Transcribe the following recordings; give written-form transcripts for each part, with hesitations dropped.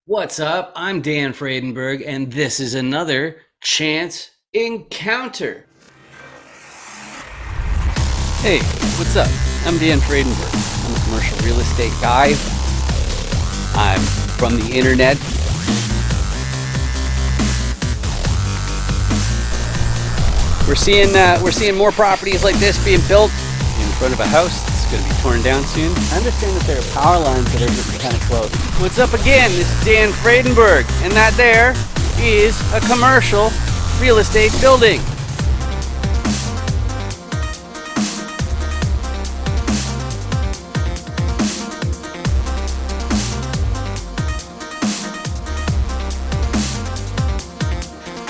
What's up? I'm Dan Fredenberg, and this is another Chance Encounter. Hey, what's up? I'm Dan Fredenberg. I'm a commercial real estate guy. I'm from the internet. We're seeing more properties like this being built in front of a house that's going to be torn down soon. I understand that there are power lines that are getting kind of close. What's up again? This is Dan Fredenberg, and that there is a commercial real estate building.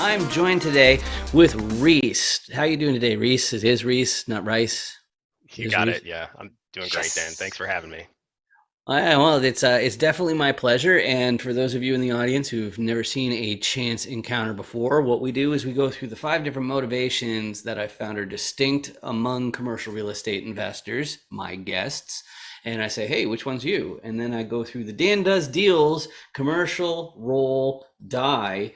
I'm joined today with Rhyse. How you doing today, Rhyse? It is Rhyse, not Rice. You got it. Yeah, I'm doing great, Dan. Thanks for having me. Well, it's definitely my pleasure. And for those of you in the audience who've never seen a chance encounter before, what we do is we go through the 5 different motivations that I found are distinct among commercial real estate investors, my guests. And I say, hey, which one's you? And then I go through the Dan Does Deals commercial roll die.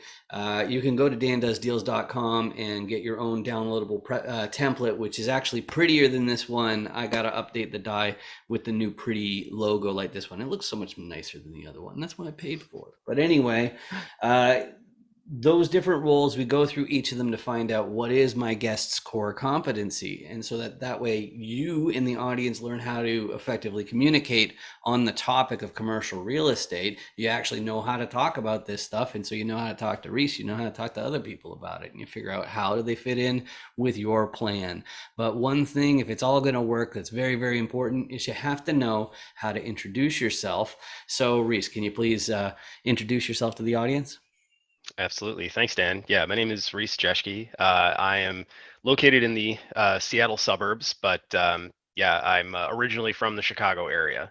You can go to dandoesdeals.com and get your own downloadable template, which is actually prettier than this one. I got to update the die with the new pretty logo like this one. It looks so much nicer than the other one. That's what I paid for. But anyway, those different roles, we go through each of them to find out what is my guest's core competency. And so that way you in the audience learn how to effectively communicate on the topic of commercial real estate. You actually know how to talk about this stuff. And so you know how to talk to Rhyse, you know how to talk to other people about it, and you figure out how do they fit in with your plan. But one thing, if it's all going to work, that's very, very important, is you have to know how to introduce yourself. So Rhyse, can you please introduce yourself to the audience? Absolutely. Thanks, Dan. Yeah, my name is Rhyse Jaeschke. I am located in the Seattle suburbs, but yeah, I'm originally from the Chicago area.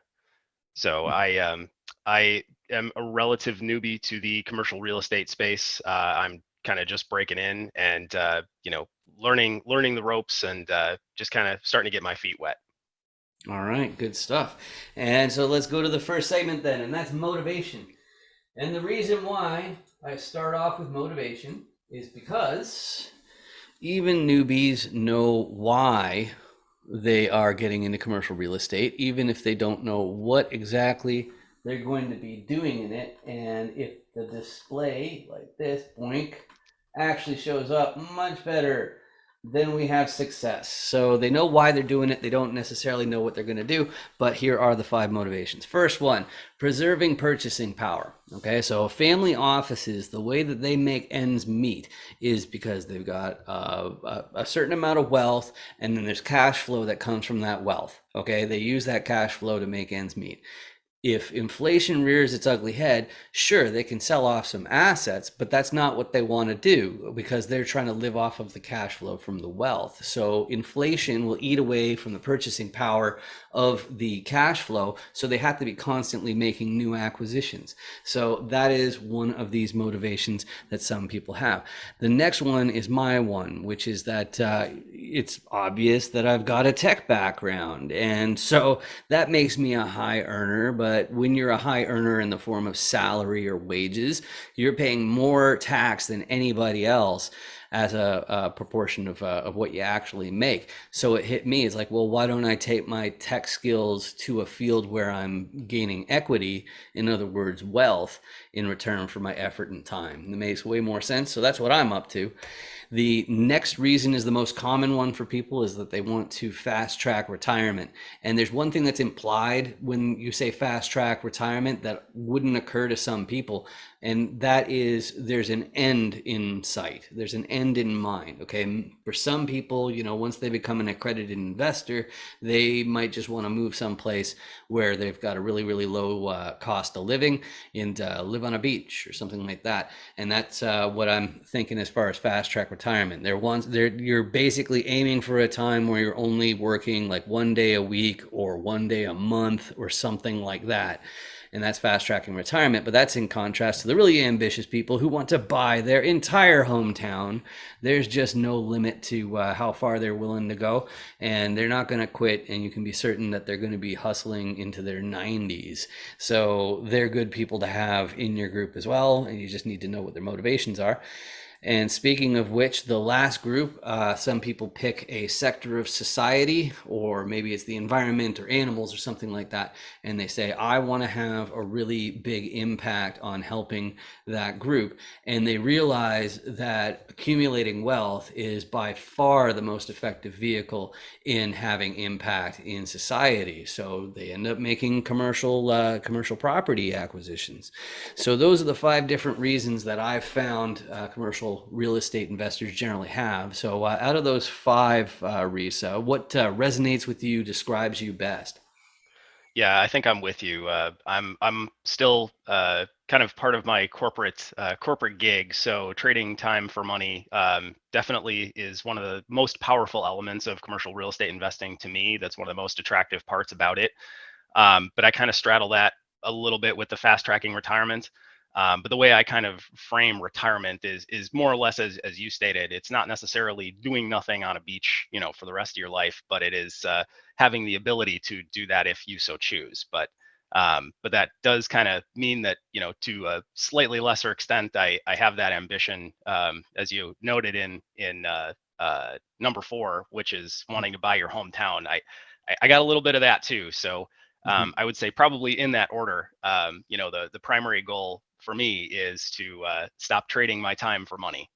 So I am a relative newbie to the commercial real estate space. I'm kind of just breaking in and learning the ropes and just kind of starting to get my feet wet. All right, good stuff. And so let's go to the first segment then, and that's motivation. And the reason why I start off with motivation is because even newbies know why they are getting into commercial real estate, even if they don't know what exactly they're going to be doing in it. And if the display like this, boink, actually shows up much better, then we have success. So they know why they're doing it. They don't necessarily know what they're going to do, but here are the 5 motivations. First one, preserving purchasing power. Okay, so family offices, the way that they make ends meet is because they've got a certain amount of wealth, and then there's cash flow that comes from that wealth. Okay, they use that cash flow to make ends meet. If inflation rears its ugly head, sure, they can sell off some assets, but that's not what they want to do because they're trying to live off of the cash flow from the wealth. So inflation will eat away from the purchasing power of the cash flow. So they have to be constantly making new acquisitions. So that is one of these motivations that some people have. The next one is my one, which is that it's obvious that I've got a tech background. And so that makes me a high earner, but when you're a high earner in the form of salary or wages, you're paying more tax than anybody else as a proportion of what you actually make. So it hit me. It's like, well, why don't I take my tech skills to a field where I'm gaining equity, in other words, wealth, in return for my effort and time? It makes way more sense. So that's what I'm up to. The next reason is the most common one for people, is that they want to fast track retirement. And there's one thing that's implied when you say fast track retirement that wouldn't occur to some people. And that is there's an end in sight. There's an end in mind. Okay. For some people, once they become an accredited investor, they might just want to move someplace where they've got a really, really low cost of living and live on a beach or something like that. And that's what I'm thinking as far as fast track retirement. You're basically aiming for a time where you're only working like 1 day a week or 1 day a month or something like that. and that's fast tracking retirement. But that's in contrast to the really ambitious people who want to buy their entire hometown. There's just no limit to how far they're willing to go, and they're not going to quit, and you can be certain that they're going to be hustling into their 90s. So they're good people to have in your group as well, and you just need to know what their motivations are. And speaking of which, the last group, some people pick a sector of society, or maybe it's the environment or animals or something like that. And they say, I want to have a really big impact on helping that group. And they realize that accumulating wealth is by far the most effective vehicle in having impact in society. So they end up making commercial property acquisitions. So those are the 5 different reasons that I've found commercial real estate investors generally have. So out of those 5, Rhyse, what resonates with you, describes you best? Yeah, I think I'm with you. I'm still kind of part of my corporate gig, so trading time for money definitely is one of the most powerful elements of commercial real estate investing to me. That's one of the most attractive parts about it. But I kind of straddle that a little bit with the fast tracking retirement. But the way I kind of frame retirement is more or less as you stated. It's not necessarily doing nothing on a beach, for the rest of your life, but it is having the ability to do that if you so choose. But that does kind of mean that, to a slightly lesser extent, I have that ambition, as you noted in number 4, which is wanting to buy your hometown. I got a little bit of that too. So I would say probably in that order. The primary goal for me is to stop trading my time for money.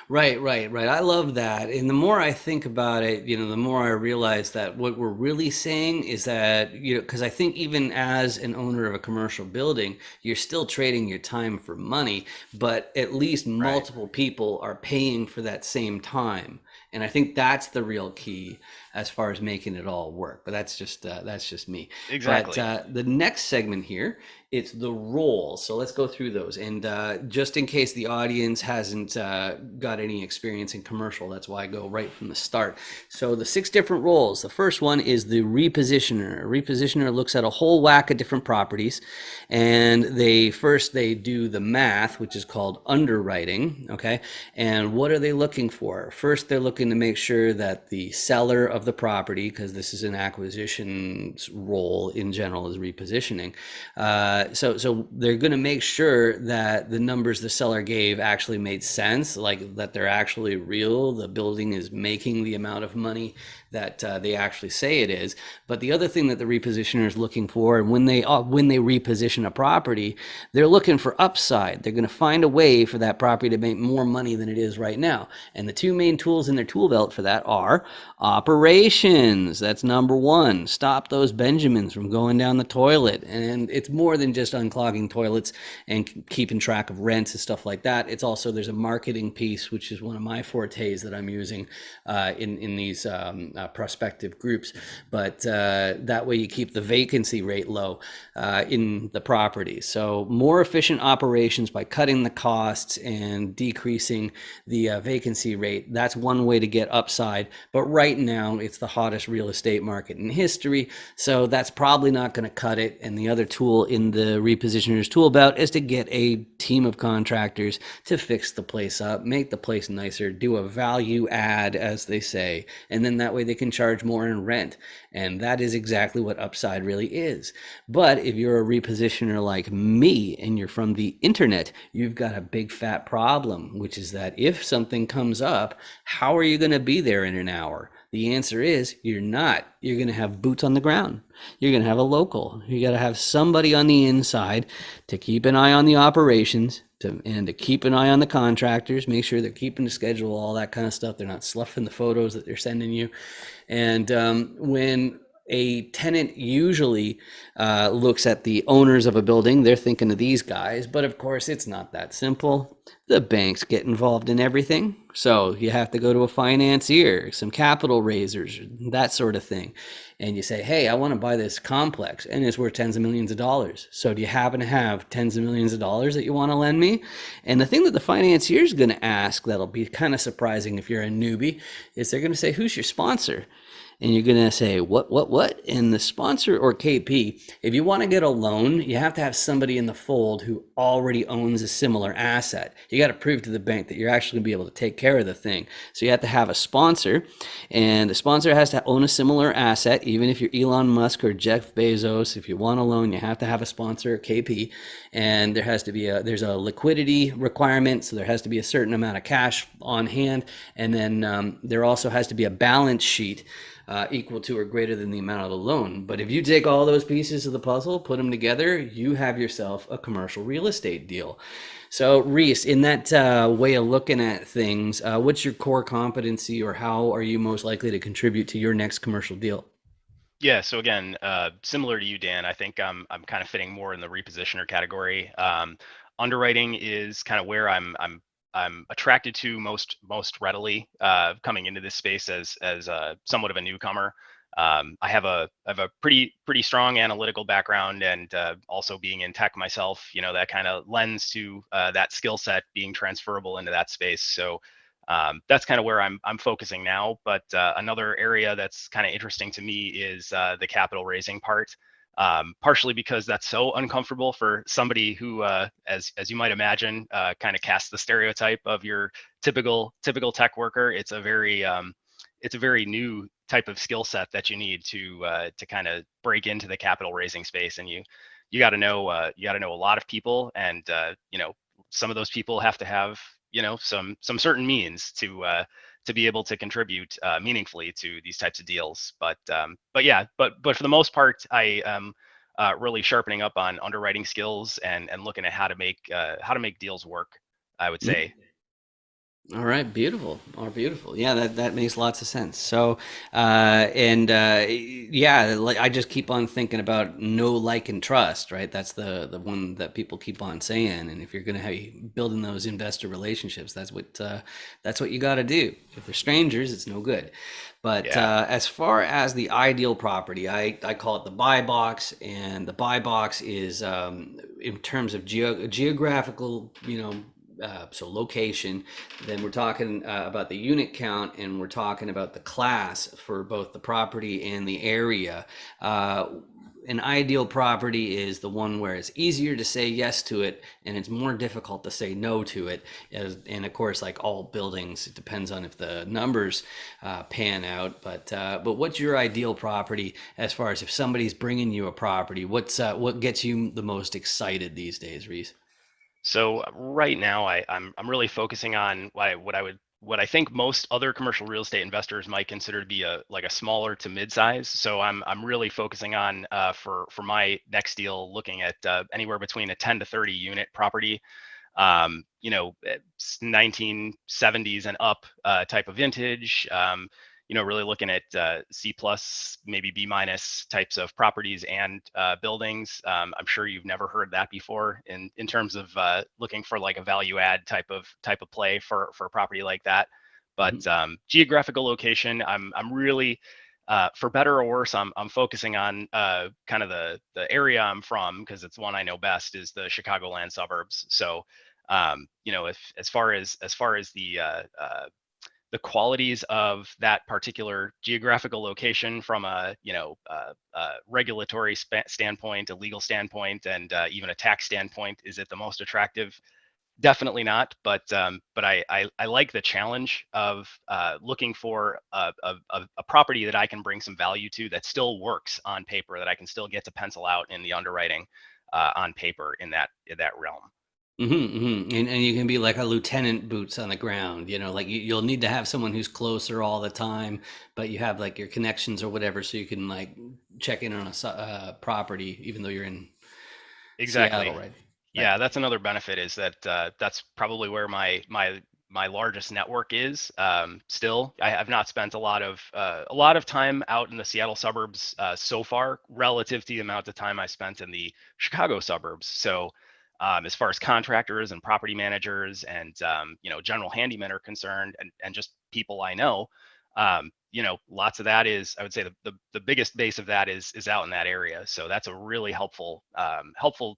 Right. I love that. And the more I think about it, the more I realize that what we're really saying is that, because I think even as an owner of a commercial building, you're still trading your time for money, but at least multiple people are paying for that same time. And I think that's the real key as far as making it all work. But that's just me. Exactly. But the next segment here, it's the roles. So let's go through those. And just in case the audience hasn't got any experience in commercial, that's why I go right from the start. So the 6 different roles. The first one is the repositioner. A repositioner looks at a whole whack of different properties, and they do the math, which is called underwriting. Okay. And what are they looking for? First, they're looking to make sure that the seller of the property, because this is an acquisition role in general, is repositioning. So they're going to make sure that the numbers the seller gave actually made sense, like that they're actually real. The building is making the amount of money that they actually say it is. But the other thing that the repositioner is looking for, and when they reposition a property, they're looking for upside. They're going to find a way for that property to make more money than it is right now. And the 2 main tools in their tool belt for that are operations. That's number 1. Stop those Benjamins from going down the toilet. And it's more than just unclogging toilets and keeping track of rents and stuff like that. It's also, there's a marketing piece, which is one of my fortes that I'm using in these prospective groups. But that way you keep the vacancy rate low in the property. So more efficient operations by cutting the costs and decreasing the vacancy rate. That's one way to get upside. But right now it's the hottest real estate market in history. So that's probably not going to cut it. And the other tool in the repositioner's tool belt is to get a team of contractors to fix the place up, make the place nicer, do a value add, as they say. And then that way they can charge more in rent. And that is exactly what upside really is. But if you're a repositioner like me and you're from the internet, you've got a big fat problem, which is that if something comes up, how are you going to be there in an hour? The answer is you're not. You're going to have boots on the ground. You're going to have a local. You got to have somebody on the inside to keep an eye on the operations and to keep an eye on the contractors, make sure they're keeping the schedule, all that kind of stuff. They're not sloughing the photos that they're sending you. And when a tenant usually looks at the owners of a building, they're thinking of these guys. But of course, it's not that simple. The banks get involved in everything. So you have to go to a financier, some capital raisers, that sort of thing. And you say, hey, I want to buy this complex and it's worth tens of millions of dollars. So do you happen to have tens of millions of dollars that you want to lend me? And the thing that the financier is going to ask, that'll be kind of surprising if you're a newbie, is they're going to say, who's your sponsor? and you're going to say, what? And the sponsor or KP, if you want to get a loan, you have to have somebody in the fold who already owns a similar asset. You got to prove to the bank that you're actually going to be able to take care of the thing. So you have to have a sponsor, and the sponsor has to own a similar asset. Even if you're Elon Musk or Jeff Bezos, if you want a loan, you have to have a sponsor, KP, and there's a liquidity requirement. So there has to be a certain amount of cash on hand, and then there also has to be a balance sheet equal to or greater than the amount of the loan. But if you take all those pieces of the puzzle, put them together, you have yourself a commercial real estate deal. So, Rhyse, in that way of looking at things, what's your core competency, or how are you most likely to contribute to your next commercial deal? Yeah, so again, similar to you, Dan, I think I'm kind of fitting more in the repositioner category. Underwriting is kind of where I'm attracted to most readily coming into this space as somewhat of a newcomer. I have a pretty strong analytical background, and also being in tech myself, that kind of lends to that skill set being transferable into that space. So that's kind of where I'm focusing now. But another area that's kind of interesting to me is the capital raising part. Partially because that's so uncomfortable for somebody who, as you might imagine, kind of casts the stereotype of your typical tech worker. It's a very new type of skill set that you need to kind of break into the capital raising space, and you got to know a lot of people, and some of those people have to have some certain means to be able to contribute meaningfully to these types of deals. But for the most part, I am really sharpening up on underwriting skills and looking at how to make deals work, I would say. All right, beautiful. Oh, beautiful. Yeah, that makes lots of sense. So, yeah, like I just keep on thinking about know, like, and trust, right? That's the one that people keep on saying. And if you're gonna have building those investor relationships, that's what you got to do. If they're strangers, it's no good. But Yeah. as far as the ideal property, I call it the buy box, and the buy box is in terms of geographical, so location. Then we're talking about the unit count, and we're talking about the class for both the property and the area. Uh, an ideal property is the one where it's easier to say yes to it, and it's more difficult to say no to it. And of course, like all buildings, it depends on if the numbers pan out. But what's your ideal property as far as if somebody's bringing you a property? What gets you the most excited these days, Rhyse? So right now, I'm really focusing on what I think most other commercial real estate investors might consider to be a smaller to mid-size. So I'm really focusing on for my next deal, looking at anywhere between a 10 to 30 unit property, 1970s and up type of vintage. Really looking at C plus, maybe B minus types of properties and buildings. I'm sure you've never heard that before in terms of looking for like a value add type of play for a property like that. But geographical location, I'm really for better or worse, I'm focusing on kind of the area I'm from, because it's one I know best, is the Chicagoland suburbs. So if as far as the qualities of that particular geographical location from a regulatory standpoint, a legal standpoint, and even a tax standpoint, is it the most attractive? Definitely not. But I like the challenge of looking for a property that I can bring some value to, that still works on paper, that I can still get to pencil out in the underwriting on paper in that realm. And you can be like a lieutenant boots on the ground, like you'll need to have someone who's closer all the time, but you have like your connections or whatever, so you can like check in on a property, even though you're in Seattle, Exactly. right? Right. Yeah, that's another benefit, is that that's probably where my largest network is. Still, I have not spent a lot of time out in the Seattle suburbs so far, relative to the amount of time I spent in the Chicago suburbs. So, as far as contractors and property managers and general handymen are concerned, and just people I know, lots of that is, I would say, the biggest base of that is out in that area. So that's a really helpful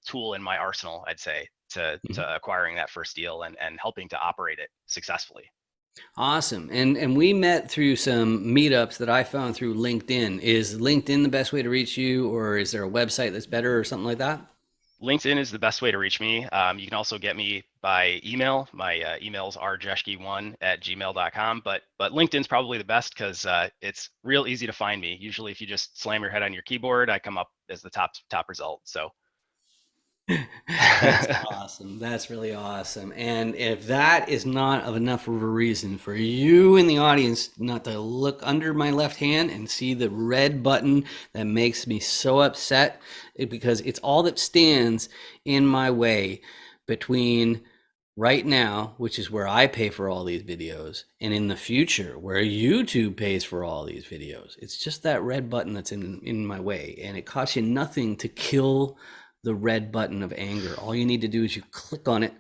tool in my arsenal, I'd say, to Mhm. acquiring that first deal and helping to operate it successfully. Awesome. And we met through some meetups that I found through LinkedIn. Is LinkedIn the best way to reach you, or is there a website that's better or something like that? LinkedIn is the best way to reach me. You can also get me by email. My emails are jaeschke1@gmail.com, but LinkedIn's probably the best because it's real easy to find me. Usually, if you just slam your head on your keyboard, I come up as the top result. So That's awesome. That's really awesome. And if that is not of enough of a reason for you in the audience not to look under my left hand and see the red button that makes me so upset, because it's all that stands in my way between right now, which is where I pay for all these videos, and in the future, where YouTube pays for all these videos. It's just that red button that's in my way, and it costs you nothing to kill the red button of anger. All you need to do is you click on it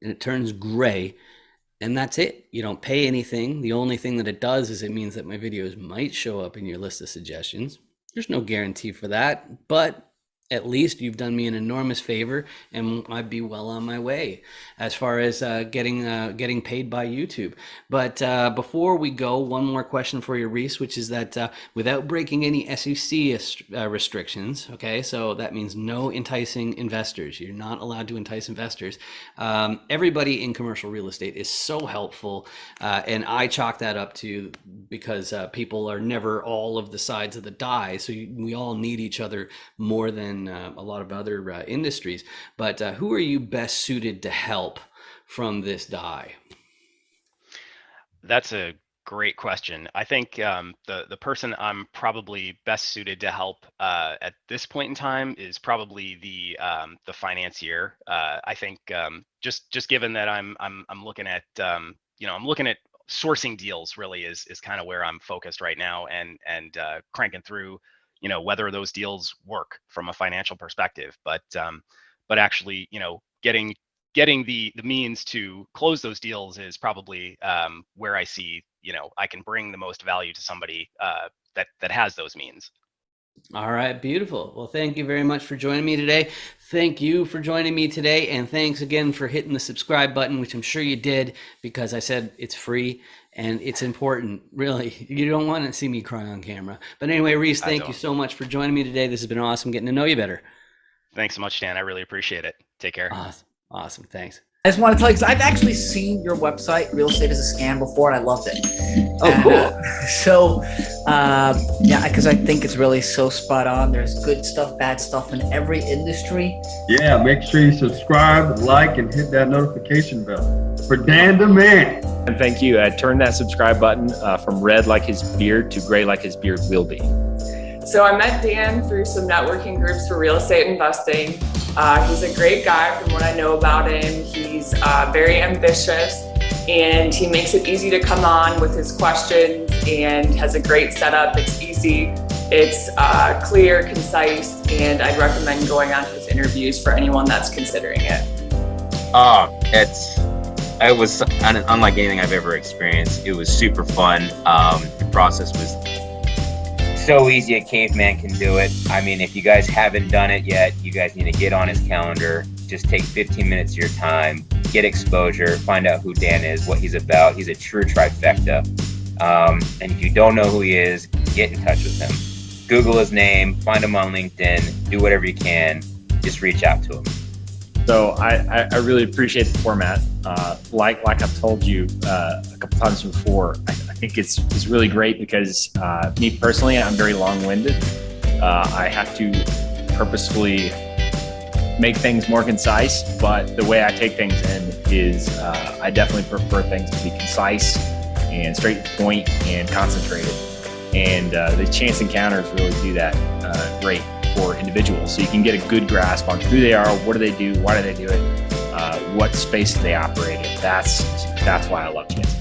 and it turns gray, and that's it. You don't pay anything. The only thing that it does is it means that my videos might show up in your list of suggestions. There's no guarantee for that, but at least you've done me an enormous favor, and I'd be well on my way as far as getting paid by YouTube. But before we go, one more question for you, Rhyse, which is that without breaking any SEC restrictions, okay, so that means no enticing investors. You're not allowed to entice investors. Everybody in commercial real estate is so helpful, and I chalk that up to because people are never all of the sides of the die, so we all need each other more than a lot of other industries. But who are you best suited to help from this die? that's a great question. I think the person I'm probably best suited to help at this point in time is probably the financier. I think just given that I'm looking at I'm looking at sourcing deals really is kind of where I'm focused right now, and cranking through whether those deals work from a financial perspective, but actually getting the means to close those deals is probably where I see I can bring the most value to somebody that has those means. All right, beautiful. Well, thank you very much for joining me today. Thank you for joining me today, and thanks again for hitting the subscribe button, which I'm sure you did because I said it's free and it's important. Really, you don't want to see me cry on camera. But anyway, Rhyse, thank you so much for joining me today. This has been awesome getting to know you better. Thanks so much, Dan. I really appreciate it. Take care. Awesome. Thanks. I just want to tell you, because I've actually seen your website, Real Estate is a Scam, before, and I loved it. Oh, cool. Yeah, because I think it's really so spot on. There's good stuff, bad stuff in every industry. Yeah, make sure you subscribe, like, and hit that notification bell. For Dan the Man. And thank you. Turn that subscribe button from red like his beard to gray like his beard will be. So I met Dan through some networking groups for real estate investing. He's a great guy from what I know about him. He's very ambitious, and he makes it easy to come on with his questions and has a great setup. It's easy, it's clear, concise, and I'd recommend going on his interviews for anyone that's considering it. It was unlike anything I've ever experienced. It was super fun. The process was so easy a caveman can do it. I mean, if you guys haven't done it yet, you guys need to get on his calendar. Just take 15 minutes of your time, get exposure, find out who Dan is, what he's about. He's a true trifecta. And if you don't know who he is, get in touch with him. Google his name, find him on LinkedIn, do whatever you can, just reach out to him. So I really appreciate the format. Like I've told you a couple times before, I think it's really great because me personally, I'm very long-winded. I have to purposefully make things more concise, but the way I take things in is I definitely prefer things to be concise and straight to the point and concentrated. And the chance encounters really do that great for individuals. So you can get a good grasp on who they are, what do they do, why do they do it, what space do they operate in. That's why I love chance encounters.